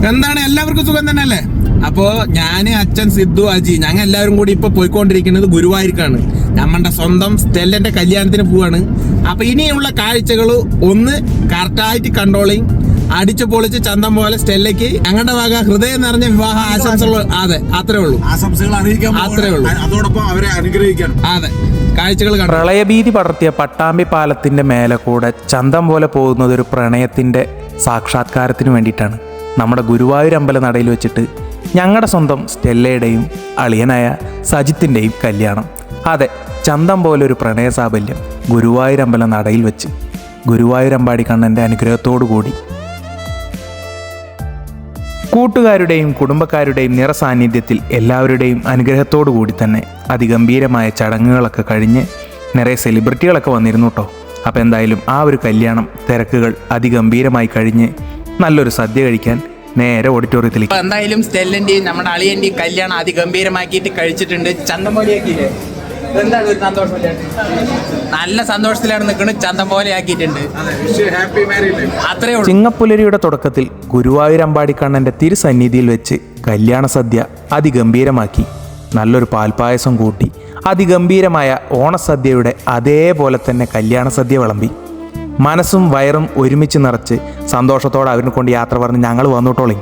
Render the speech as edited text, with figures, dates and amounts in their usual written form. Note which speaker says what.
Speaker 1: എന്താണ് എല്ലാവർക്കും സുഖം തന്നെ അല്ലേ? അപ്പോ ഞാന്, അച്ഛൻ, സിദ്ധു, അജി, ഞങ്ങൾ എല്ലാവരും കൂടി ഇപ്പൊ പോയിക്കൊണ്ടിരിക്കുന്നത് ഗുരുവായൂർക്കാണ്. നമ്മുടെ സ്വന്തം സ്റ്റെല്ലന്റെ കല്യാണത്തിന് പോവാണ്. അപ്പൊ ഇനിയുള്ള കാഴ്ചകൾ ഒന്ന് കറക്റ്റായിട്ട് കൺട്രോളിങ് അടിച്ചു പൊളിച്ച് ചന്തം പോലെ സ്റ്റെല്ലയ്ക്ക് ഞങ്ങളുടെ വക ഹൃദയം നിറഞ്ഞ വിവാഹ ആശംസകൾ. അതെ, അത്രേ ഉള്ളൂ.
Speaker 2: ആശംസകൾ അറിയിക്കാൻ
Speaker 1: അത്രേ ഉള്ളൂ.
Speaker 2: അതോടൊപ്പം അവരെ അനുഗ്രഹിക്കണം.
Speaker 1: അതെ, കാഴ്ചകൾ.
Speaker 3: പ്രളയഭീതി പടർത്തിയ പട്ടാമ്പി പാലത്തിന്റെ മേലെ കൂടെ ചന്തം പോലെ പോകുന്നത് ഒരു പ്രണയത്തിന്റെ സാക്ഷാത്കാരത്തിന് വേണ്ടിയിട്ടാണ്. നമ്മുടെ ഗുരുവായൂർ അമ്പല നടയിൽ വെച്ചിട്ട് ഞങ്ങളുടെ സ്വന്തം സ്റ്റെല്ലയുടെയും അളിയനായ സജിത്തിൻ്റെയും കല്യാണം. അതെ, ചന്തം പോലെ ഒരു പ്രണയ സാഫല്യം ഗുരുവായൂർ അമ്പല നടയിൽ വെച്ച് ഗുരുവായൂരമ്പാടി കണ്ണൻ്റെ അനുഗ്രഹത്തോടു കൂടി കൂട്ടുകാരുടെയും കുടുംബക്കാരുടെയും നിറസാന്നിധ്യത്തിൽ എല്ലാവരുടെയും അനുഗ്രഹത്തോടു കൂടി തന്നെ അതിഗംഭീരമായ ചടങ്ങുകളൊക്കെ കഴിഞ്ഞ് നിറയെ സെലിബ്രിറ്റികളൊക്കെ വന്നിരുന്നു കേട്ടോ. അപ്പോൾ എന്തായാലും ആ ഒരു കല്യാണം തിരക്കുകൾ അതിഗംഭീരമായി കഴിഞ്ഞ് നല്ലൊരു സദ്യ കഴിക്കാൻ നേരെ ഓഡിറ്റോറിയത്തിലേക്ക്.
Speaker 1: എന്തായാലും സ്റ്റെല്ലിന്റെയും നമ്മുടെ അളിയന്റെയും കല്യാണം അതിഗംഭീരമാക്കിയിട്ട് കഴിച്ചിട്ടുണ്ട്. ചന്തം പോലെയാക്കിയില്ലേ? എന്താണ് ഒരു സന്തോഷം? നല്ല സന്തോഷത്തിലാണ് നിൽക്കുന്നത്. ചന്തം പോലെ ആക്കിയിട്ടുണ്ട്. അത്രേ ഉള്ളൂ.
Speaker 3: ചിങ്ങപ്പുലരിയുടെ തുടക്കത്തിൽ ഗുരുവായൂരമ്പാടി കണ്ണൻ്റെ തിരുസന്നിധിയിൽ വെച്ച് കല്യാണ സദ്യ അതിഗംഭീരമാക്കി നല്ലൊരു പാൽപ്പായസം കൂട്ടി അതിഗംഭീരമായ ഓണസദ്യയുടെ അതേപോലെ തന്നെ കല്യാണ സദ്യ വിളമ്പി മനസ്സും വയറും ഒരുമിച്ച് നിറച്ച് സന്തോഷത്തോടെ അവരിനെ കൊണ്ട് യാത്ര പറഞ്ഞ് ഞങ്ങൾ വന്നുട്ടോളി.